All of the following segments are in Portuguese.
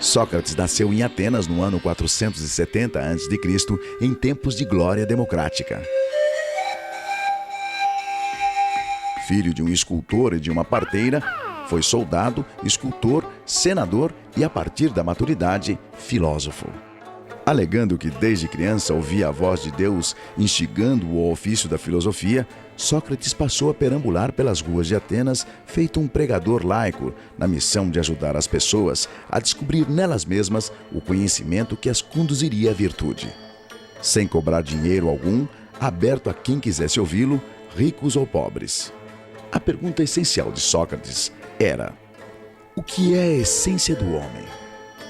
Sócrates nasceu em Atenas no ano 470 a.C., em tempos de glória democrática. Filho de um escultor e de uma parteira, foi soldado, escultor, senador e, a partir da maturidade, filósofo. Alegando que desde criança ouvia a voz de Deus instigando-o ao ofício da filosofia, Sócrates passou a perambular pelas ruas de Atenas, feito um pregador laico, na missão de ajudar as pessoas a descobrir nelas mesmas o conhecimento que as conduziria à virtude. Sem cobrar dinheiro algum, aberto a quem quisesse ouvi-lo, ricos ou pobres. A pergunta essencial de Sócrates era: o que é a essência do homem?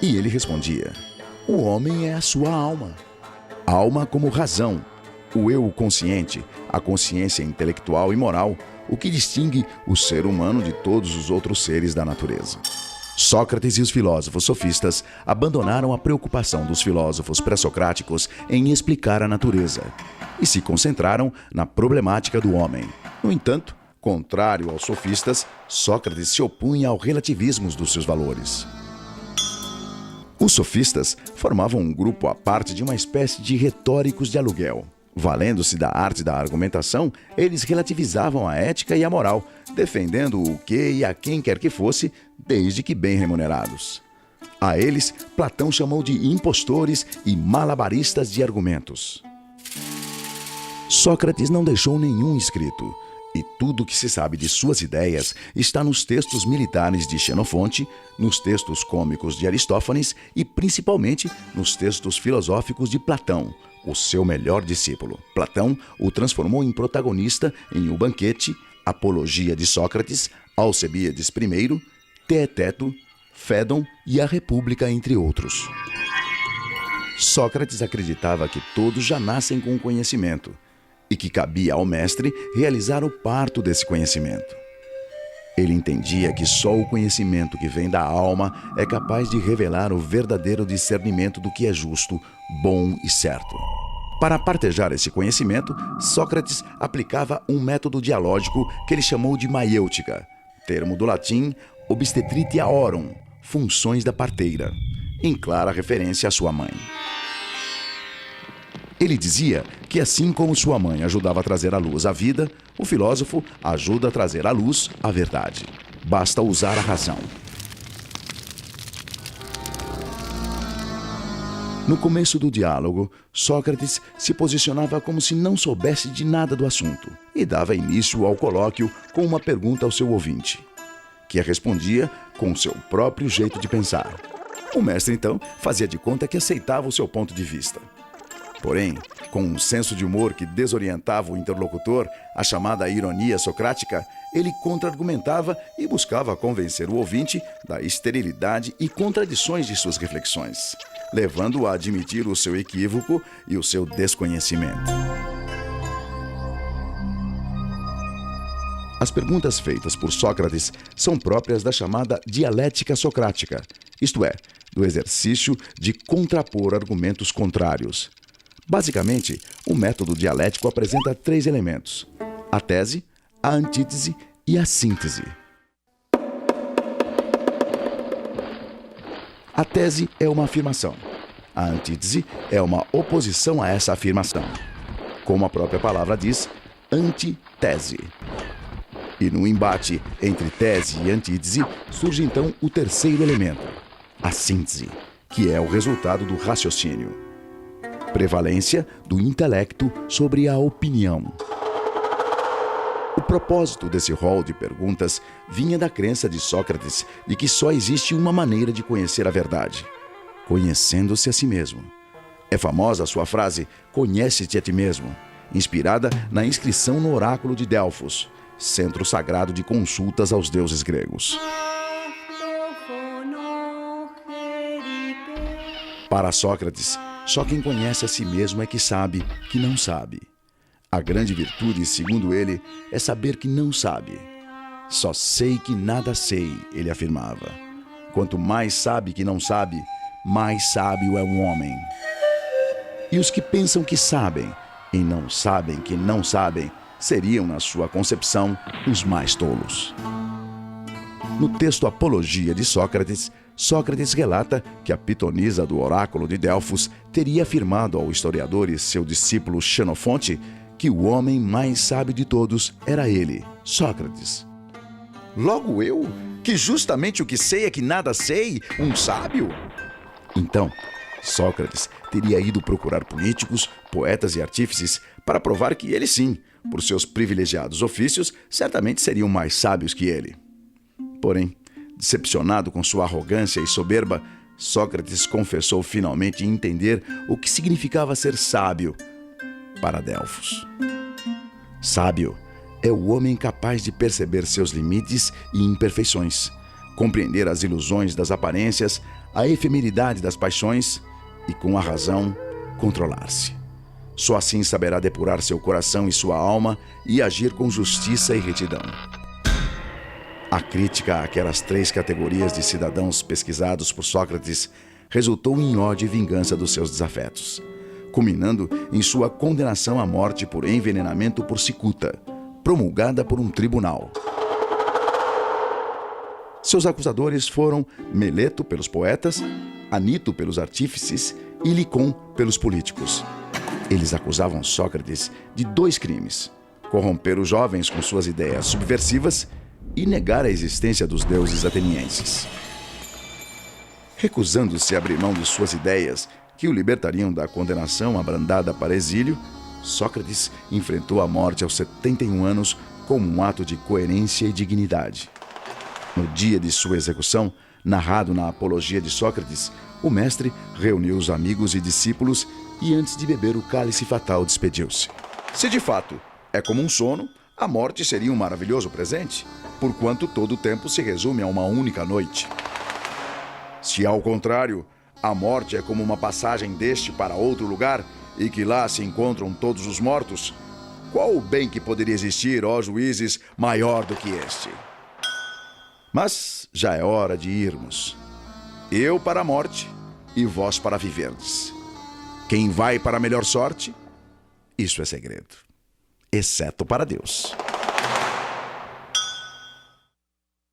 E ele respondia: o homem é a sua alma. Alma como razão, o eu consciente, a consciência intelectual e moral, o que distingue o ser humano de todos os outros seres da natureza. Sócrates e os filósofos sofistas abandonaram a preocupação dos filósofos pré-socráticos em explicar a natureza e se concentraram na problemática do homem. No entanto, contrário aos sofistas, Sócrates se opunha ao relativismo dos seus valores. Os sofistas formavam um grupo à parte de uma espécie de retóricos de aluguel. Valendo-se da arte da argumentação, eles relativizavam a ética e a moral, defendendo o que e a quem quer que fosse, desde que bem remunerados. A eles, Platão chamou de impostores e malabaristas de argumentos. Sócrates não deixou nenhum escrito, e tudo o que se sabe de suas ideias está nos textos militares de Xenofonte, nos textos cômicos de Aristófanes e, principalmente, nos textos filosóficos de Platão, o seu melhor discípulo. Platão o transformou em protagonista em O Banquete, Apologia de Sócrates, Alcebíades I, Teeteto, Fédon e A República, entre outros. Sócrates acreditava que todos já nascem com conhecimento e que cabia ao mestre realizar o parto desse conhecimento. Ele entendia que só o conhecimento que vem da alma é capaz de revelar o verdadeiro discernimento do que é justo, bom e certo. Para partejar esse conhecimento, Sócrates aplicava um método dialógico que ele chamou de maiêutica, termo do latim obstetritiaorum, funções da parteira, em clara referência à sua mãe. Ele dizia que assim como sua mãe ajudava a trazer à luz a vida, o filósofo ajuda a trazer à luz a verdade. Basta usar a razão. No começo do diálogo, Sócrates se posicionava como se não soubesse de nada do assunto e dava início ao colóquio com uma pergunta ao seu ouvinte, que a respondia com o seu próprio jeito de pensar. O mestre, então, fazia de conta que aceitava o seu ponto de vista. Porém, com um senso de humor que desorientava o interlocutor, a chamada ironia socrática, ele contra-argumentava e buscava convencer o ouvinte da esterilidade e contradições de suas reflexões, levando-o a admitir o seu equívoco e o seu desconhecimento. As perguntas feitas por Sócrates são próprias da chamada dialética socrática, isto é, do exercício de contrapor argumentos contrários. Basicamente, o método dialético apresenta 3 elementos: a tese, a antítese e a síntese. A tese é uma afirmação. A antítese é uma oposição a essa afirmação. Como a própria palavra diz, antitese. E no embate entre tese e antítese surge então o terceiro elemento, a síntese, que é o resultado do raciocínio. Prevalência do intelecto sobre a opinião. O propósito desse rol de perguntas vinha da crença de Sócrates de que só existe uma maneira de conhecer a verdade: conhecendo-se a si mesmo. É famosa a sua frase, conhece-te a ti mesmo, inspirada na inscrição no oráculo de Delfos, centro sagrado de consultas aos deuses gregos. Para Sócrates, só quem conhece a si mesmo é que sabe que não sabe. A grande virtude, segundo ele, é saber que não sabe. Só sei que nada sei, ele afirmava. Quanto mais sabe que não sabe, mais sábio é um homem. E os que pensam que sabem e não sabem que não sabem, seriam, na sua concepção, os mais tolos. No texto Apologia de Sócrates, Sócrates relata que a pitonisa do oráculo de Delfos teria afirmado ao historiador e seu discípulo Xenofonte que o homem mais sábio de todos era ele, Sócrates. Logo eu, que justamente o que sei é que nada sei, um sábio? Então, Sócrates teria ido procurar políticos, poetas e artífices para provar que ele sim, por seus privilegiados ofícios, certamente seriam mais sábios que ele. Porém, decepcionado com sua arrogância e soberba, Sócrates confessou finalmente entender o que significava ser sábio para Delfos. Sábio é o homem capaz de perceber seus limites e imperfeições, compreender as ilusões das aparências, a efemeridade das paixões e, com a razão, controlar-se. Só assim saberá depurar seu coração e sua alma e agir com justiça e retidão. A crítica àquelas 3 categorias de cidadãos pesquisados por Sócrates resultou em ódio e vingança dos seus desafetos, culminando em sua condenação à morte por envenenamento por cicuta, promulgada por um tribunal. Seus acusadores foram Meleto pelos poetas, Anito pelos artífices e Licon pelos políticos. Eles acusavam Sócrates de 2 crimes: corromper os jovens com suas ideias subversivas e negar a existência dos deuses atenienses. Recusando-se a abrir mão de suas ideias, que o libertariam da condenação abrandada para exílio, Sócrates enfrentou a morte aos 71 anos como um ato de coerência e dignidade. No dia de sua execução, narrado na Apologia de Sócrates, o mestre reuniu os amigos e discípulos e, antes de beber o cálice fatal, despediu-se. Se de fato é como um sono, a morte seria um maravilhoso presente, porquanto todo o tempo se resume a uma única noite. Se, ao contrário, a morte é como uma passagem deste para outro lugar e que lá se encontram todos os mortos, qual o bem que poderia existir, ó juízes, maior do que este? Mas já é hora de irmos. Eu para a morte e vós para viverdes. Quem vai para a melhor sorte? Isso é segredo, exceto para Deus.